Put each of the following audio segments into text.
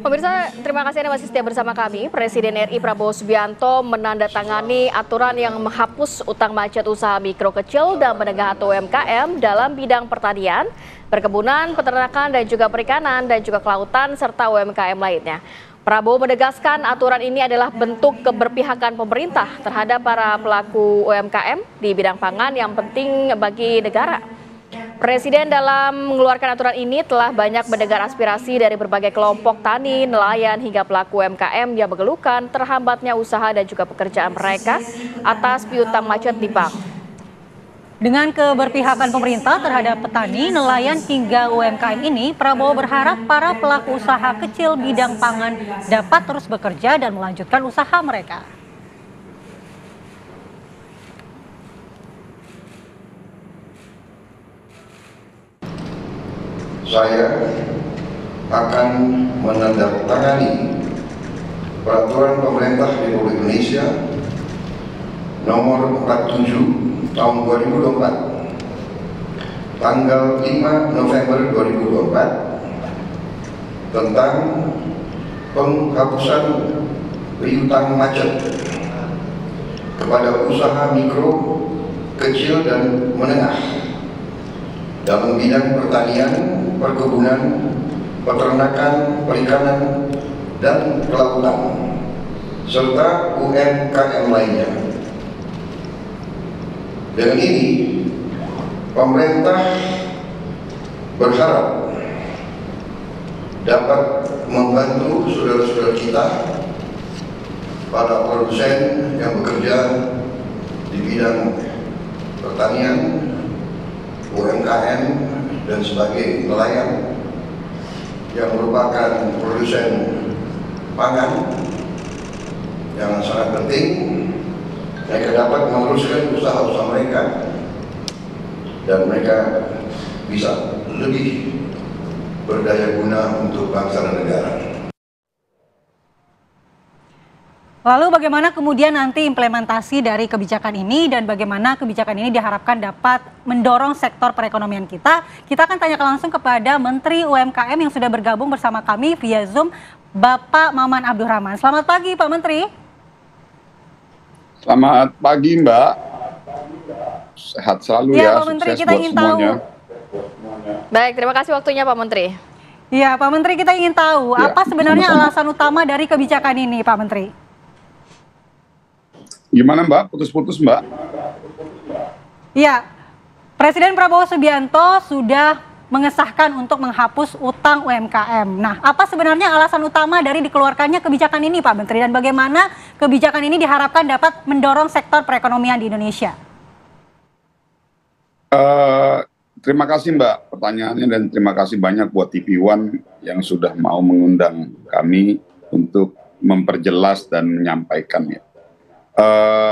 Pemirsa, terima kasih Anda masih setia bersama kami. Presiden RI Prabowo Subianto menandatangani aturan yang menghapus utang macet usaha mikro kecil dan menengah atau UMKM dalam bidang pertanian, perkebunan, peternakan, dan juga perikanan, dan juga kelautan, serta UMKM lainnya. Prabowo menegaskan aturan ini adalah bentuk keberpihakan pemerintah terhadap para pelaku UMKM di bidang pangan yang penting bagi negara. Presiden dalam mengeluarkan aturan ini telah banyak mendengar aspirasi dari berbagai kelompok tani, nelayan, hingga pelaku UMKM yang mengeluhkan terhambatnya usaha dan juga pekerjaan mereka atas piutang macet di bank. Dengan keberpihakan pemerintah terhadap petani, nelayan, hingga UMKM ini, Prabowo berharap para pelaku usaha kecil bidang pangan dapat terus bekerja dan melanjutkan usaha mereka. Saya akan menandatangani Peraturan Pemerintah Republik Indonesia Nomor 47 Tahun 2024 tanggal 5 November 2024 tentang penghapusan piutang macet kepada usaha mikro, kecil, dan menengah dalam bidang pertanian, perkebunan, peternakan, perikanan, dan kelautan, serta UMKM lainnya. Dengan ini, pemerintah berharap dapat membantu saudara-saudara kita, para produsen yang bekerja di bidang pertanian, UMKM, dan sebagai nelayan yang merupakan produsen pangan yang sangat penting, mereka dapat meneruskan usaha-usaha mereka dan mereka bisa lebih berdaya guna untuk bangsa dan negara. Lalu bagaimana kemudian nanti implementasi dari kebijakan ini dan bagaimana kebijakan ini diharapkan dapat mendorong sektor perekonomian kita? Kita akan tanyakan langsung kepada Menteri UMKM yang sudah bergabung bersama kami via Zoom, Bapak Maman Abdurrahman. Selamat pagi Pak Menteri. Selamat pagi Mbak. Sehat selalu ya. Pak Menteri, kita ingin tahu. Baik, terima kasih waktunya Pak Menteri. Ya Pak Menteri, kita ingin tahu apa sebenarnya alasan utama dari kebijakan ini Pak Menteri? Gimana Mbak? Putus-putus Mbak? Iya, Presiden Prabowo Subianto sudah mengesahkan untuk menghapus utang UMKM. Nah, apa sebenarnya alasan utama dari dikeluarkannya kebijakan ini Pak Menteri? Dan bagaimana kebijakan ini diharapkan dapat mendorong sektor perekonomian di Indonesia? Terima kasih Mbak pertanyaannya, dan terima kasih banyak buat TV One yang sudah mau mengundang kami untuk memperjelas dan menyampaikannya.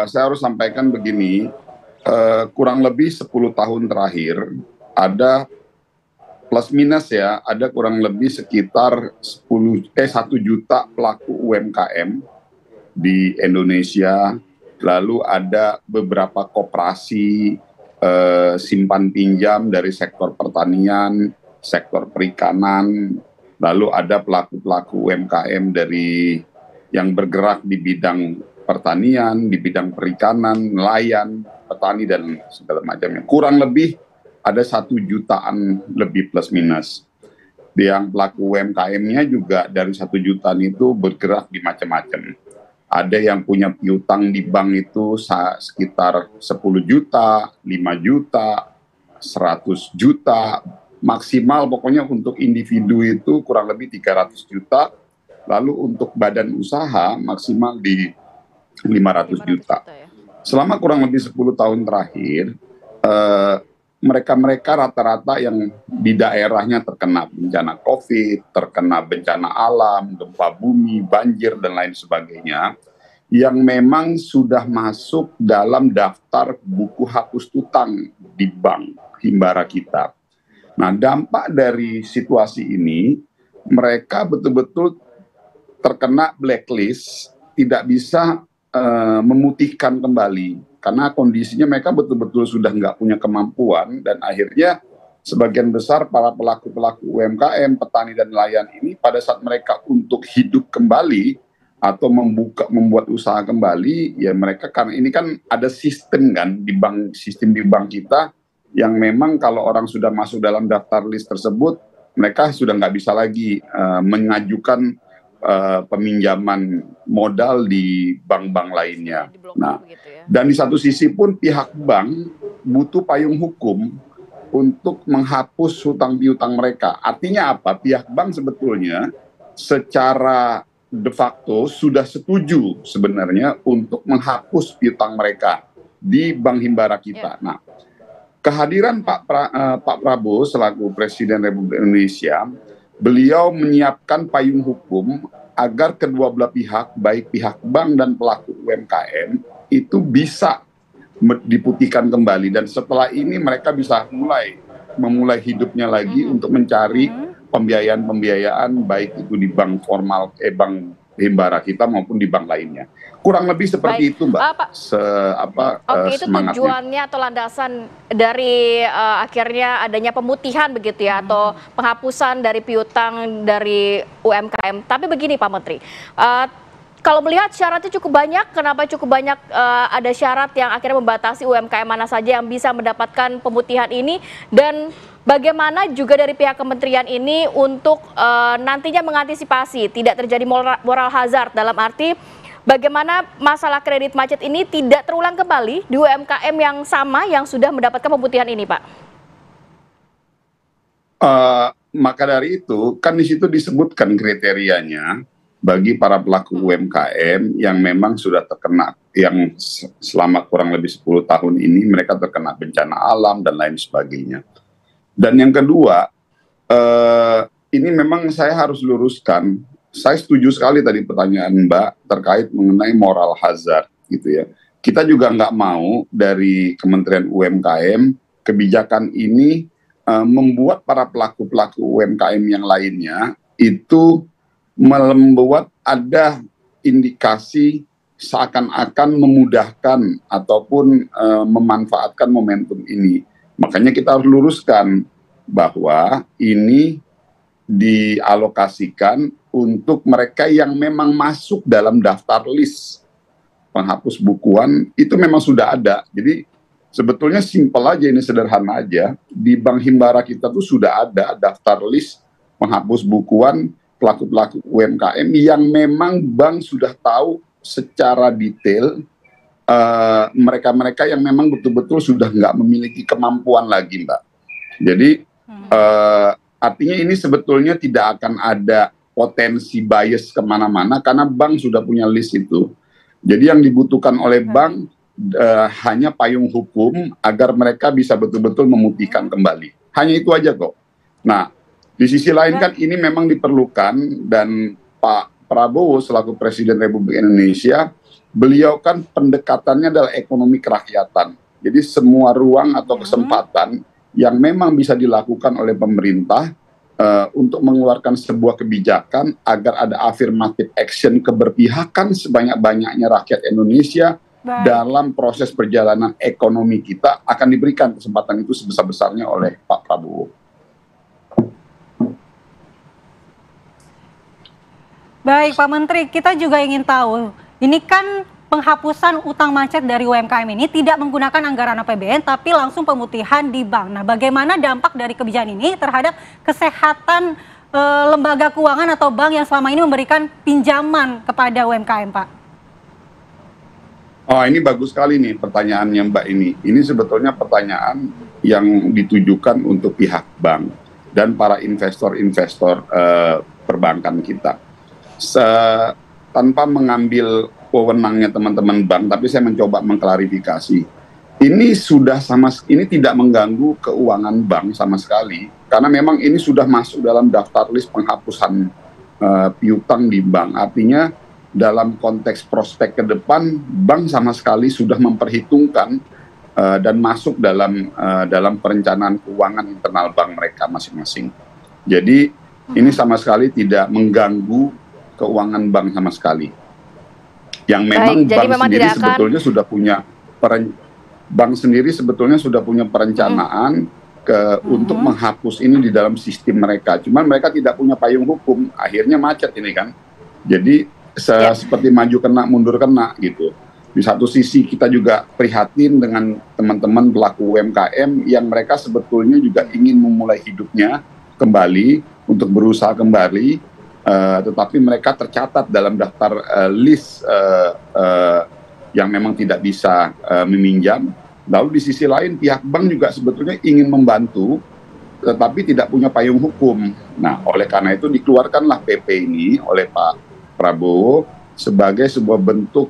Saya harus sampaikan begini, kurang lebih 10 tahun terakhir ada plus minus ya, ada kurang lebih sekitar 1 juta pelaku UMKM di Indonesia, lalu ada beberapa koperasi simpan pinjam dari sektor pertanian, sektor perikanan, lalu ada pelaku-pelaku UMKM dari yang bergerak di bidang pertanian, di bidang perikanan, nelayan, petani, dan segala macamnya. Kurang lebih ada 1 jutaan lebih plus minus. Yang pelaku UMKM-nya juga dari 1 jutaan itu bergerak di macam-macam. Ada yang punya piutang di bank itu sekitar 10 juta, 5 juta, 100 juta, maksimal pokoknya untuk individu itu kurang lebih 300 juta, lalu untuk badan usaha maksimal di 500 juta. Selama kurang lebih 10 tahun terakhir, mereka-mereka rata-rata yang di daerahnya terkena bencana COVID, terkena bencana alam, gempa bumi, banjir, dan lain sebagainya, yang memang sudah masuk dalam daftar buku hapus utang di bank himbara kita. Nah, dampak dari situasi ini, mereka betul-betul terkena blacklist, tidak bisa memutihkan kembali karena kondisinya mereka betul-betul sudah nggak punya kemampuan, dan akhirnya sebagian besar para pelaku-pelaku UMKM, petani dan nelayan ini pada saat mereka untuk hidup kembali atau membuat usaha kembali, ya mereka, karena ini kan ada sistem kan di bank, sistem di bank kita yang memang kalau orang sudah masuk dalam daftar list tersebut, mereka sudah nggak bisa lagi mengajukan peminjaman modal di bank-bank lainnya. Nah, dan di satu sisi pun pihak bank butuh payung hukum untuk menghapus hutang piutang mereka. Artinya apa? Pihak bank sebetulnya secara de facto sudah setuju sebenarnya untuk menghapus piutang mereka di bank himbara kita. Nah, kehadiran Pak Prabowo selaku Presiden Republik Indonesia, beliau menyiapkan payung hukum agar kedua belah pihak, baik pihak bank dan pelaku UMKM, itu bisa diputihkan kembali, dan setelah ini mereka bisa memulai hidupnya lagi untuk mencari pembiayaan baik itu di bank formal, bank himbara kita maupun di bank lainnya. Kurang lebih seperti itu, Mbak. Oke, itu tujuannya atau landasan dari akhirnya adanya pemutihan begitu ya, atau penghapusan dari piutang dari UMKM. Tapi begini Pak Menteri, kalau melihat syaratnya cukup banyak, kenapa cukup banyak ada syarat yang akhirnya membatasi UMKM mana saja yang bisa mendapatkan pemutihan ini, dan bagaimana juga dari pihak kementerian ini untuk nantinya mengantisipasi tidak terjadi moral hazard, dalam arti bagaimana masalah kredit macet ini tidak terulang kembali di UMKM yang sama yang sudah mendapatkan pemutihan ini, Pak? Maka dari itu, kan di situ disebutkan kriterianya bagi para pelaku UMKM yang memang sudah terkena, yang selama kurang lebih 10 tahun ini mereka terkena bencana alam dan lain sebagainya. Dan yang kedua, ini memang saya harus luruskan, saya setuju sekali tadi pertanyaan Mbak terkait mengenai moral hazard gitu ya. Kita juga nggak mau dari Kementerian UMKM kebijakan ini membuat para pelaku-pelaku UMKM yang lainnya itu membuat ada indikasi seakan-akan memudahkan ataupun memanfaatkan momentum ini. Makanya kita harus luruskan bahwa ini dialokasikan untuk mereka yang memang masuk dalam daftar list penghapus bukuan, itu memang sudah ada. Jadi sebetulnya simpel aja, ini sederhana aja. Di bank himbara kita tuh sudah ada daftar list penghapus bukuan pelaku-pelaku UMKM yang memang bank sudah tahu secara detail mereka-mereka yang memang betul-betul sudah nggak memiliki kemampuan lagi, Mbak. Jadi artinya ini sebetulnya tidak akan ada potensi bias kemana-mana karena bank sudah punya list itu. Jadi yang dibutuhkan oleh bank hanya payung hukum agar mereka bisa betul-betul memutihkan kembali. Hanya itu aja kok. Nah, di sisi lain kan ini memang diperlukan, dan Pak Prabowo selaku Presiden Republik Indonesia, beliau kan pendekatannya adalah ekonomi kerakyatan. Jadi semua ruang atau kesempatan yang memang bisa dilakukan oleh pemerintah untuk mengeluarkan sebuah kebijakan agar ada affirmative action, keberpihakan sebanyak-banyaknya rakyat Indonesia dalam proses perjalanan ekonomi kita, akan diberikan kesempatan itu sebesar-besarnya oleh Pak Prabowo. Baik Pak Menteri, kita juga ingin tahu, ini kan penghapusan utang macet dari UMKM ini tidak menggunakan anggaran APBN tapi langsung pemutihan di bank. Nah, bagaimana dampak dari kebijakan ini terhadap kesehatan lembaga keuangan atau bank yang selama ini memberikan pinjaman kepada UMKM, Pak? Oh, ini bagus sekali nih pertanyaannya Mbak ini. Ini sebetulnya pertanyaan yang ditujukan untuk pihak bank dan para investor-investor perbankan kita. Tanpa mengambil wewenangnya teman-teman bank, tapi saya mencoba mengklarifikasi. Ini ini tidak mengganggu keuangan bank sama sekali, karena memang ini sudah masuk dalam daftar list penghapusan piutang di bank. Artinya dalam konteks prospek ke depan, bank sama sekali sudah memperhitungkan dan masuk dalam perencanaan keuangan internal bank mereka masing-masing. Jadi ini sama sekali tidak mengganggu keuangan bank sama sekali. Yang memang bank sendiri sebetulnya sudah punya perencanaan untuk menghapus ini di dalam sistem mereka. Cuman mereka tidak punya payung hukum, akhirnya macet ini kan. Jadi seperti maju kena, mundur kena gitu. Di satu sisi kita juga prihatin dengan teman-teman pelaku UMKM yang mereka sebetulnya juga ingin memulai hidupnya kembali, untuk berusaha kembali, tetapi mereka tercatat dalam daftar list yang memang tidak bisa meminjam. Lalu di sisi lain pihak bank juga sebetulnya ingin membantu, tetapi tidak punya payung hukum. Nah, oleh karena itu dikeluarkanlah PP ini oleh Pak Prabowo sebagai sebuah bentuk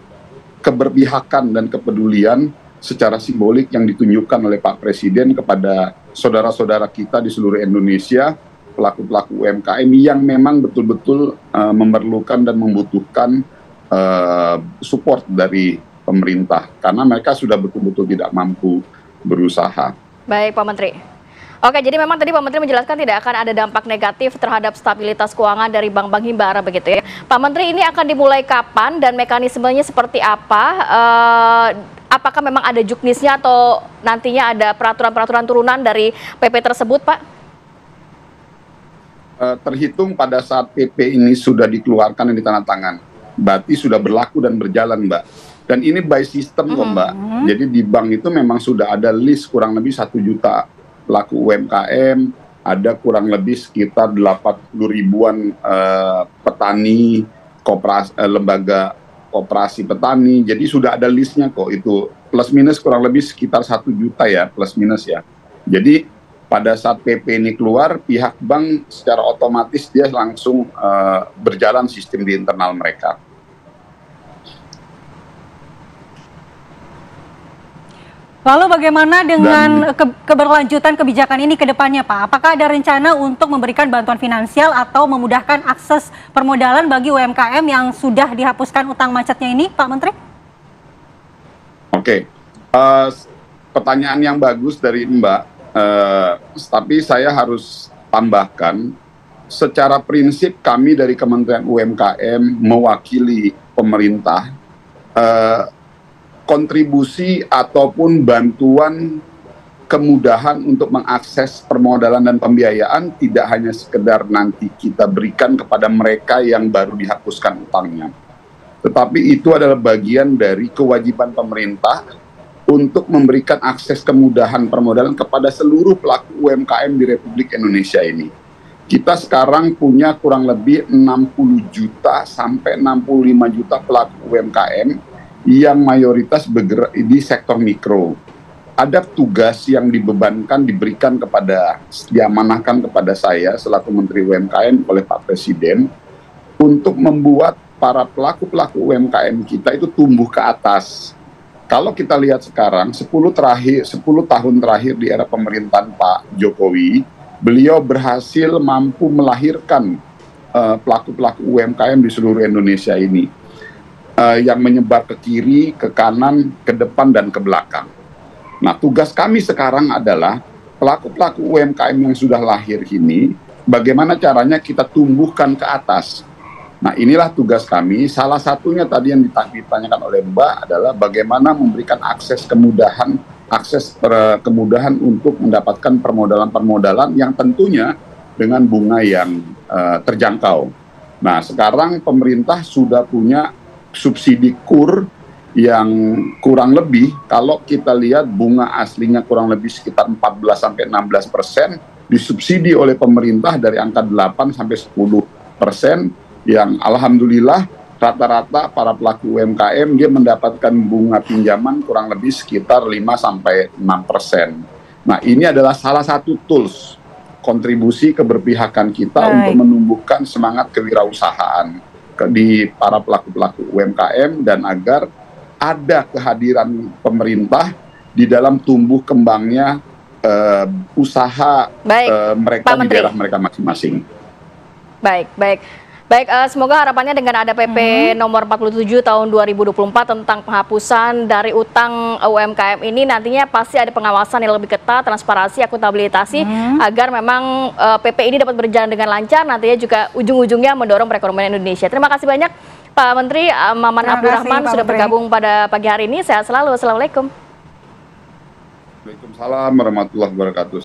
keberpihakan dan kepedulian secara simbolik yang ditunjukkan oleh Pak Presiden kepada saudara-saudara kita di seluruh Indonesia, pelaku-pelaku UMKM yang memang betul-betul memerlukan dan membutuhkan support dari pemerintah, karena mereka sudah betul-betul tidak mampu berusaha. Baik, Pak Menteri. Oke, jadi memang tadi Pak Menteri menjelaskan tidak akan ada dampak negatif terhadap stabilitas keuangan dari bank-bank himbara begitu ya. Pak Menteri, ini akan dimulai kapan dan mekanismenya seperti apa? Apakah memang ada juknisnya atau nantinya ada peraturan-peraturan turunan dari PP tersebut, Pak? Terhitung pada saat PP ini sudah dikeluarkan dan ditandatangan, berarti sudah berlaku dan berjalan, Mbak. Dan ini by system kok, Mbak. Jadi di bank itu memang sudah ada list kurang lebih 1 juta pelaku UMKM, ada kurang lebih sekitar 80 ribuan petani, lembaga koperasi petani. Jadi sudah ada listnya kok, itu plus minus kurang lebih sekitar 1 juta ya, plus minus ya. Jadi pada saat PP ini keluar, pihak bank secara otomatis dia langsung berjalan sistem di internal mereka. Lalu bagaimana dengan keberlanjutan kebijakan ini ke depannya, Pak? Apakah ada rencana untuk memberikan bantuan finansial atau memudahkan akses permodalan bagi UMKM yang sudah dihapuskan utang macetnya ini, Pak Menteri? Oke, pertanyaan yang bagus dari Mbak, tapi saya harus tambahkan, secara prinsip kami dari Kementerian UMKM mewakili pemerintah, kontribusi ataupun bantuan kemudahan untuk mengakses permodalan dan pembiayaan tidak hanya sekedar nanti kita berikan kepada mereka yang baru dihapuskan utangnya, tetapi itu adalah bagian dari kewajiban pemerintah untuk memberikan akses kemudahan permodalan kepada seluruh pelaku UMKM di Republik Indonesia ini. Kita sekarang punya kurang lebih 60 juta sampai 65 juta pelaku UMKM yang mayoritas bergerak di sektor mikro. Ada tugas yang diberikan kepada, diamanahkan kepada saya selaku Menteri UMKM oleh Pak Presiden untuk membuat para pelaku-pelaku UMKM kita itu tumbuh ke atas. Kalau kita lihat sekarang, 10 tahun terakhir di era pemerintahan Pak Jokowi, beliau berhasil mampu melahirkan pelaku-pelaku UMKM di seluruh Indonesia ini. Yang menyebar ke kiri, ke kanan, ke depan, dan ke belakang. Nah, tugas kami sekarang adalah pelaku-pelaku UMKM yang sudah lahir ini, bagaimana caranya kita tumbuhkan ke atas. Nah, inilah tugas kami. Salah satunya tadi yang ditanyakan oleh Mbak adalah bagaimana memberikan akses kemudahan untuk mendapatkan permodalan-permodalan yang tentunya dengan bunga yang terjangkau. Nah, sekarang pemerintah sudah punya subsidi KUR yang kurang lebih, kalau kita lihat bunga aslinya kurang lebih sekitar 14-16%, disubsidi oleh pemerintah dari angka 8-10%, yang alhamdulillah rata-rata para pelaku UMKM dia mendapatkan bunga pinjaman kurang lebih sekitar 5-6%. Nah, ini adalah salah satu tools kontribusi keberpihakan kita untuk menumbuhkan semangat kewirausahaan di para pelaku-pelaku UMKM dan agar ada kehadiran pemerintah di dalam tumbuh kembangnya usaha mereka di daerah mereka masing-masing. Baik, semoga harapannya dengan ada PP nomor 47 tahun 2024 tentang penghapusan dari utang UMKM ini nantinya pasti ada pengawasan yang lebih ketat, transparansi, akuntabilitasi agar memang PP ini dapat berjalan dengan lancar, nantinya juga ujung-ujungnya mendorong perekonomian Indonesia. Terima kasih banyak Pak Menteri Maman Abdurrahman sudah bergabung pada pagi hari ini. Sehat selalu. Assalamualaikum. Waalaikumsalam warahmatullahi wabarakatuh.